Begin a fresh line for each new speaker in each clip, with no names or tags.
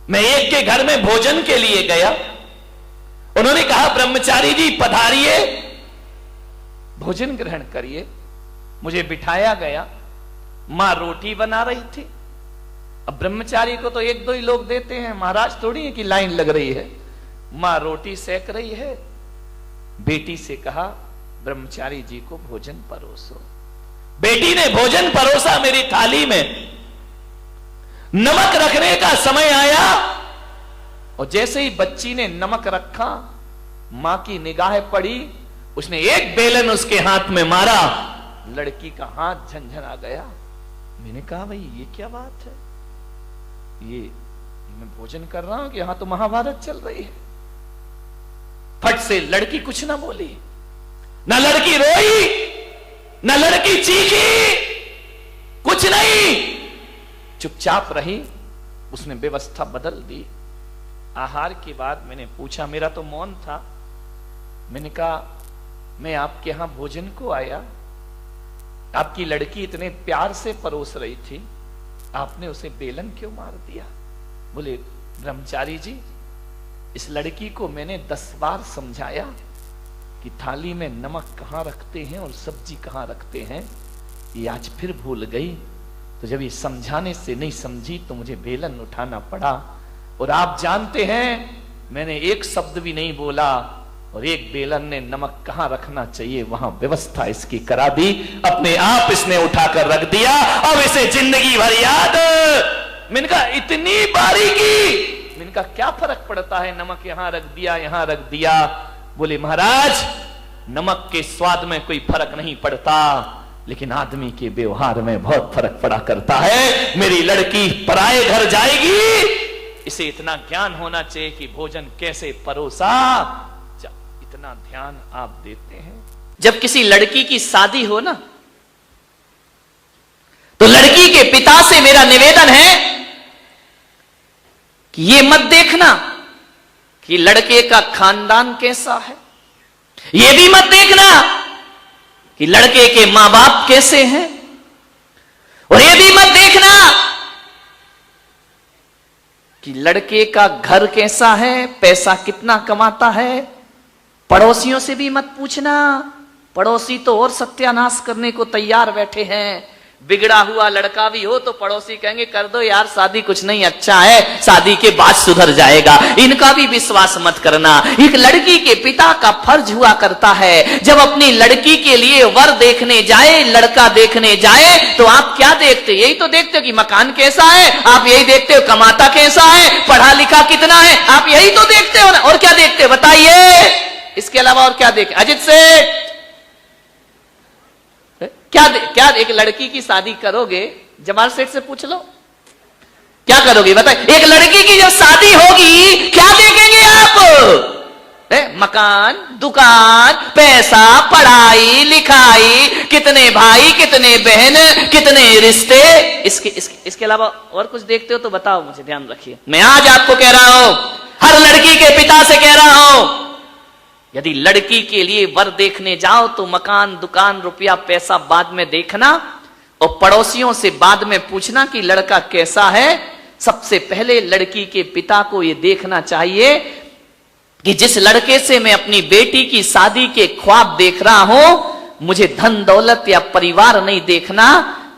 मैं एक के घर में भोजन के लिए गया। उन्होंने कहा ब्रह्मचारी जी पधारिए, भोजन ग्रहण करिए। मुझे बिठाया गया, मां रोटी बना रही थी। अब ब्रह्मचारी को तो एक दो ही लोग देते हैं, महाराज थोड़ी है कि लाइन लग रही है। मां रोटी सेक रही है। बेटी से कहा ब्रह्मचारी जी को भोजन परोसो। बेटी ने भोजन परोसा मेरी थाली में। नमक रखने का समय आया और जैसे ही बच्ची ने नमक रखा, मां की निगाह पड़ी, उसने एक बेलन उसके हाथ में मारा, लड़की का हाथ झंझना गया। मैंने कहा भाई ये क्या बात है, ये मैं भोजन कर रहा हूं कि यहां तो महाभारत चल रही है। फट से लड़की कुछ ना बोली, ना लड़की रोई, ना लड़की चीखी, कुछ नहीं, चुपचाप रही। उसने व्यवस्था बदल दी। आहार के बाद मैंने पूछा, मेरा तो मौन था, मैंने कहा मैं आपके यहां भोजन को आया, आपकी लड़की इतने प्यार से परोस रही थी, आपने उसे बेलन क्यों मार दिया? बोले ब्रह्मचारी जी, इस लड़की को मैंने 10 बार समझाया कि थाली में नमक कहां रखते हैं और सब्जी कहां रखते हैं, ये आज फिर भूल गई। तो जब ये समझाने से नहीं समझी तो मुझे बेलन उठाना पड़ा। और आप जानते हैं मैंने एक शब्द भी नहीं बोला और एक बेलन ने नमक कहां रखना चाहिए वहां व्यवस्था इसकी करा दी। अपने आप इसने उठाकर रख दिया। अब इसे जिंदगी भर याद। मैंने कहा इतनी बारीकी, मैंने कहा क्या फर्क पड़ता है, नमक यहां रख दिया, यहां रख दिया। बोले महाराज नमक के स्वाद में कोई फर्क नहीं पड़ता, लेकिन आदमी के व्यवहार में बहुत फर्क पड़ा करता है। मेरी लड़की पराये घर जाएगी, इसे इतना ज्ञान होना चाहिए कि भोजन कैसे परोसा। इतना ध्यान आप देते हैं। जब किसी लड़की की शादी हो ना, तो लड़की के पिता से मेरा निवेदन है कि ये मत देखना कि लड़के का खानदान कैसा है, ये भी मत देखना कि लड़के के मां बाप कैसे हैं, और ये भी मत देखना कि लड़के का घर कैसा है, पैसा कितना कमाता है। पड़ोसियों से भी मत पूछना, पड़ोसी तो और सत्यानाश करने को तैयार बैठे हैं। बिगड़ा हुआ लड़का भी हो तो पड़ोसी कहेंगे कर दो यार शादी, कुछ नहीं अच्छा है, शादी के बाद सुधर जाएगा। इनका भी विश्वास मत करना। एक लड़की के पिता का फर्ज हुआ करता है, जब अपनी लड़की के लिए वर देखने जाए, लड़का देखने जाए, तो आप क्या देखते? यही तो देखते हो कि मकान कैसा है, आप यही देखते हो कमाता कैसा है, पढ़ा लिखा कितना है, आप यही तो देखते हो ना। और क्या देखते हो बताइए? इसके अलावा और क्या देखे? अजित सेठ क्या एक लड़की की शादी करोगे, जमाल सेठ से पूछ लो, क्या करोगे बताइए? एक लड़की की जब शादी होगी क्या देखेंगे आप? मकान, दुकान, पैसा, पढ़ाई लिखाई, कितने भाई, कितने बहन, कितने रिश्ते, इसके अलावा और कुछ देखते हो तो बताओ मुझे, ध्यान रखिए। मैं आज आपको कह रहा हूं, हर लड़की के पिता से कह रहा हूं, यदि लड़की के लिए वर देखने जाओ तो मकान, दुकान, रुपया, पैसा बाद में देखना और पड़ोसियों से बाद में पूछना कि लड़का कैसा है। सबसे पहले लड़की के पिता को यह देखना चाहिए कि जिस लड़के से मैं अपनी बेटी की शादी के ख्वाब देख रहा हूं, मुझे धन दौलत या परिवार नहीं देखना,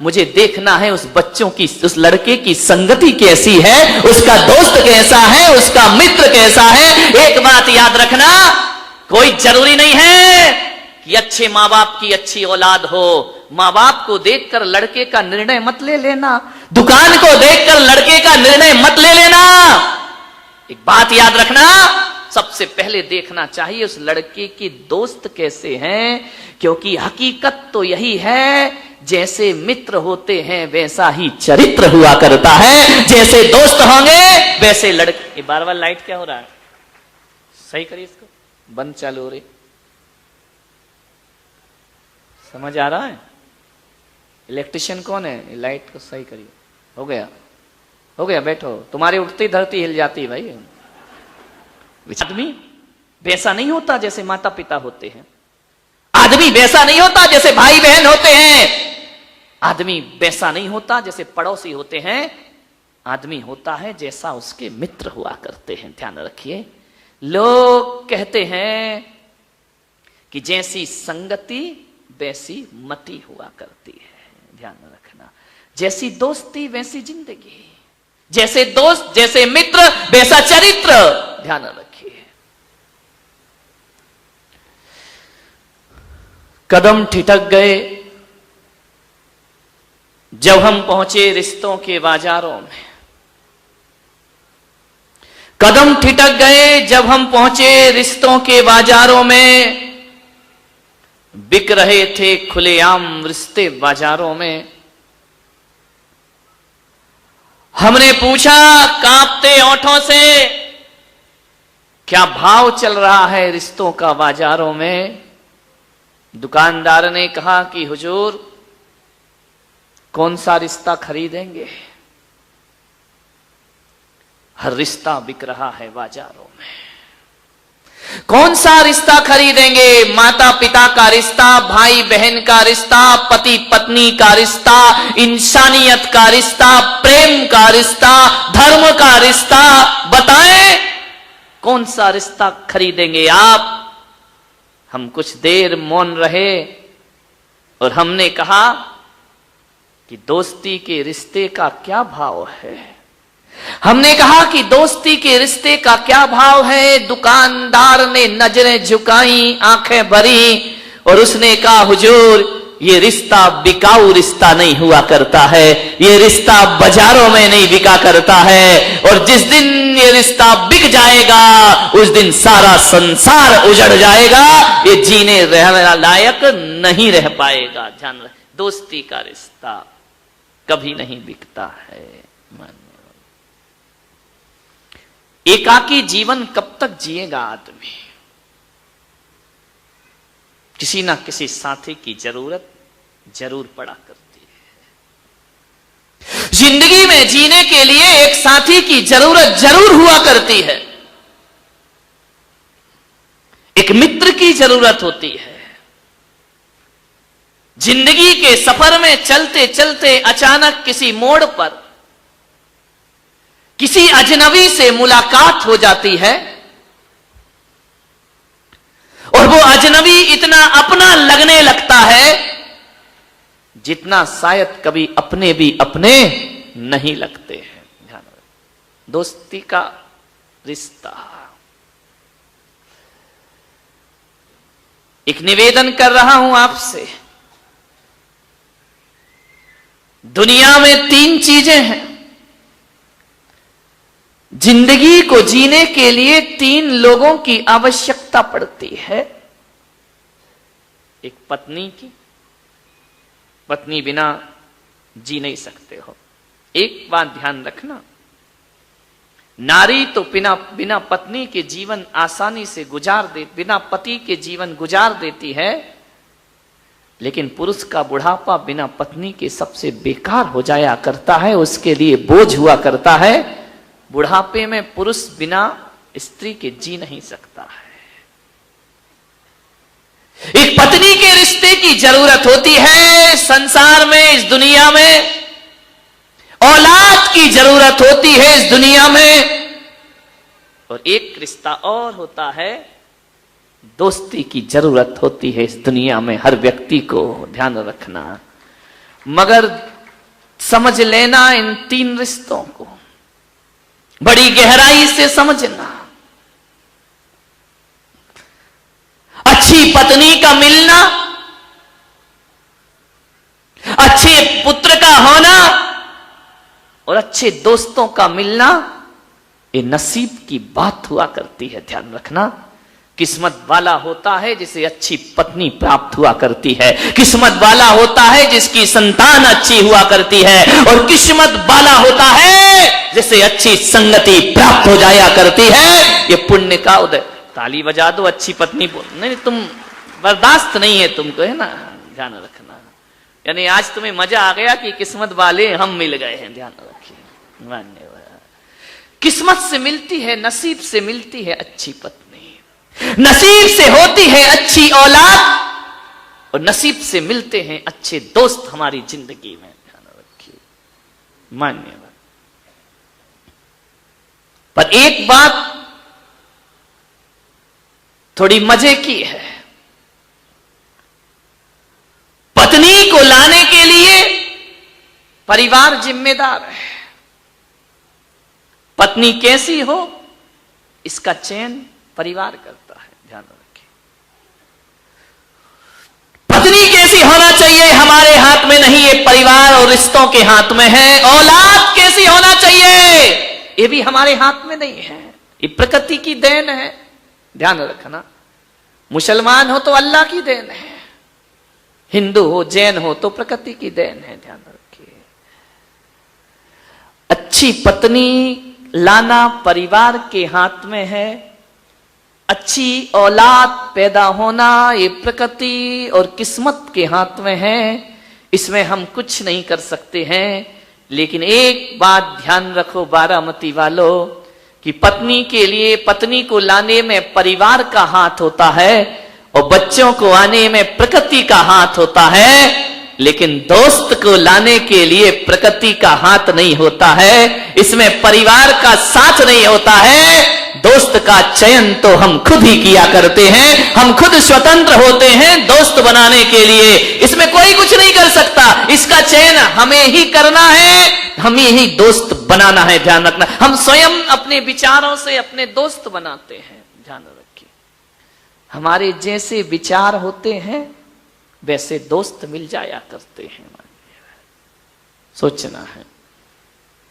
मुझे देखना है उस बच्चों की, उस लड़के की संगति कैसी है, उसका दोस्त कैसा है, उसका मित्र कैसा है। एक बात याद रखना, कोई जरूरी नहीं है कि अच्छे माँ बाप की अच्छी औलाद हो। माँ बाप को देखकर लड़के का निर्णय मत ले लेना, दुकान को देखकर लड़के का निर्णय मत ले लेना। एक बात याद रखना, सबसे पहले देखना चाहिए उस लड़के के दोस्त कैसे हैं, क्योंकि हकीकत तो यही है, जैसे मित्र होते हैं वैसा ही चरित्र हुआ करता है, जैसे दोस्त होंगे वैसे लड़के। बार बार लाइट क्या हो रहा है, सही करिए इसको, बंद चालू हो रही, समझ आ रहा है? इलेक्ट्रिशियन कौन है? लाइट को सही करिए। हो गया, हो गया, बैठो। तुम्हारे उठते ही धरती हिल जाती है भाई। आदमी वैसा नहीं होता जैसे माता पिता होते हैं, आदमी वैसा नहीं होता जैसे भाई बहन होते हैं, आदमी वैसा नहीं होता जैसे पड़ोसी होते हैं, आदमी होता है जैसा उसके मित्र हुआ करते हैं। ध्यान रखिए, लोग कहते हैं कि जैसी संगति वैसी मति हुआ करती है। ध्यान रखना, जैसी दोस्ती वैसी जिंदगी, जैसे दोस्त जैसे मित्र वैसा चरित्र। ध्यान रखिए। कदम ठिठक गए जब हम पहुंचे रिश्तों के बाजारों में। कदम ठिठक गए जब हम पहुंचे रिश्तों के बाजारों में। बिक रहे थे खुलेआम रिश्ते बाजारों में। हमने पूछा कांपते ओंठों से, क्या भाव चल रहा है रिश्तों का बाजारों में। दुकानदार ने कहा कि हुजूर कौन सा रिश्ता खरीदेंगे, हर रिश्ता बिक रहा है बाजारों में। कौन सा रिश्ता खरीदेंगे, माता पिता का रिश्ता, भाई बहन का रिश्ता, पति पत्नी का रिश्ता, इंसानियत का रिश्ता, प्रेम का रिश्ता, धर्म का रिश्ता। बताएं कौन सा रिश्ता खरीदेंगे आप। हम कुछ देर मौन रहे और हमने कहा कि दोस्ती के रिश्ते का क्या भाव है। हमने कहा कि दोस्ती के रिश्ते का क्या भाव है। दुकानदार ने नजरें झुकाई, आंखें भरी और उसने कहा हुजूर ये रिश्ता बिकाऊ रिश्ता नहीं हुआ करता है, ये रिश्ता बाजारों में नहीं बिका करता है। और जिस दिन ये रिश्ता बिक जाएगा उस दिन सारा संसार उजड़ जाएगा, ये जीने रहने लायक नहीं रह पाएगा। ध्यान रख, दोस्ती का रिश्ता कभी नहीं बिकता है। एकाकी जीवन कब तक जिएगा आदमी। किसी ना किसी साथी की जरूरत जरूर पड़ा करती है। जिंदगी में जीने के लिए एक साथी की जरूरत जरूर हुआ करती है। एक मित्र की जरूरत होती है। जिंदगी के सफर में चलते चलते अचानक किसी मोड़ पर किसी अजनबी से मुलाकात हो जाती है और वो अजनबी इतना अपना लगने लगता है जितना शायद कभी अपने भी अपने नहीं लगते हैं। ध्यान रखें, दोस्ती का रिश्ता। एक निवेदन कर रहा हूं आपसे। दुनिया में 3 चीजें हैं। जिंदगी को जीने के लिए 3 लोगों की आवश्यकता पड़ती है। एक पत्नी की, पत्नी बिना जी नहीं सकते हो। एक बात ध्यान रखना, नारी तो बिना पत्नी के जीवन आसानी से बिना पति के जीवन गुजार देती है, लेकिन पुरुष का बुढ़ापा बिना पत्नी के सबसे बेकार हो जाया करता है, उसके लिए बोझ हुआ करता है। बुढ़ापे में पुरुष बिना स्त्री के जी नहीं सकता है। एक पत्नी के रिश्ते की जरूरत होती है संसार में, इस दुनिया में। औलाद की जरूरत होती है इस दुनिया में। और एक रिश्ता और होता है, दोस्ती की जरूरत होती है इस दुनिया में हर व्यक्ति को। ध्यान रखना, मगर समझ लेना इन 3 रिश्तों को, बड़ी गहराई से समझना। अच्छी पत्नी का मिलना, अच्छे पुत्र का होना और अच्छे दोस्तों का मिलना, ये नसीब की बात हुआ करती है। ध्यान रखना, किस्मत वाला होता है जिसे अच्छी पत्नी प्राप्त हुआ करती है। किस्मत वाला होता है जिसकी संतान अच्छी हुआ करती है। और किस्मत वाला होता है जिसे अच्छी संगति प्राप्त हो जाया करती है। ये पुण्य का उदय। ताली बजा दो, अच्छी पत्नी बोल। नहीं, तुम बर्दाश्त नहीं है तुमको, है ना। ध्यान रखना, यानी आज तुम्हें मजा आ गया कि किस्मत वाले हम मिल गए हैं। ध्यान रखिए, मान्यवर। किस्मत से मिलती है, नसीब से मिलती है अच्छी पत्नी, नसीब से होती है अच्छी औलाद और नसीब से मिलते हैं अच्छे दोस्त हमारी जिंदगी में। ध्यान रखिए, मान्यवर। पर एक बात थोड़ी मजे की है, पत्नी को लाने के लिए परिवार जिम्मेदार है। पत्नी कैसी हो इसका चयन परिवार करता है, ध्यान रखिए। पत्नी कैसी होना चाहिए हमारे हाथ में नहीं, ये परिवार और रिश्तों के हाथ में है। औलाद कैसी होना चाहिए ये भी हमारे हाथ में नहीं है, ये प्रकृति की देन है, ध्यान रखना। मुसलमान हो तो अल्लाह की देन है, हिंदू हो जैन हो तो प्रकृति की देन है, ध्यान रखिए। अच्छी पत्नी लाना परिवार के हाथ में है, अच्छी औलाद पैदा होना ये प्रकृति और किस्मत के हाथ में है, इसमें हम कुछ नहीं कर सकते हैं। लेकिन एक बात ध्यान रखो बारामती वालों, कि पत्नी के लिए, पत्नी को लाने में परिवार का हाथ होता है और बच्चों को आने में प्रकृति का हाथ होता है, लेकिन दोस्त को लाने के लिए प्रकृति का हाथ नहीं होता है, इसमें परिवार का साथ नहीं होता है। दोस्त का चयन तो हम खुद ही किया करते हैं, हम खुद स्वतंत्र होते हैं दोस्त बनाने के लिए, इसमें कोई कुछ नहीं कर सकता। इसका चयन हमें ही करना है, हमें ही दोस्त बनाना है, ध्यान रखना। हम स्वयं अपने विचारों से अपने दोस्त बनाते हैं, ध्यान रखिए। हमारे जैसे विचार होते हैं वैसे दोस्त मिल जाया करते हैं, सोचना है।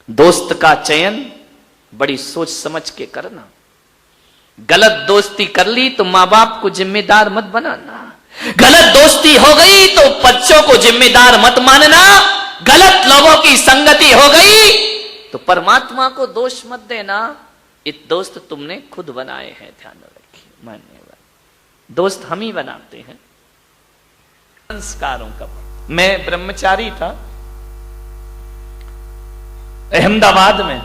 दोस्त का चयन बड़ी सोच समझ के करना। गलत दोस्ती कर ली तो मां बाप को जिम्मेदार मत बनाना, गलत दोस्ती हो गई तो बच्चों को जिम्मेदार मत मानना, गलत लोगों की संगति हो गई तो परमात्मा को दोष मत देना, ये दोस्त तुमने खुद बनाए हैं, ध्यान रखिए। मान्यवर दोस्त हम ही बनाते हैं। संस्कारों का, मैं ब्रह्मचारी था अहमदाबाद में,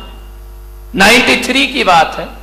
93 की बात है।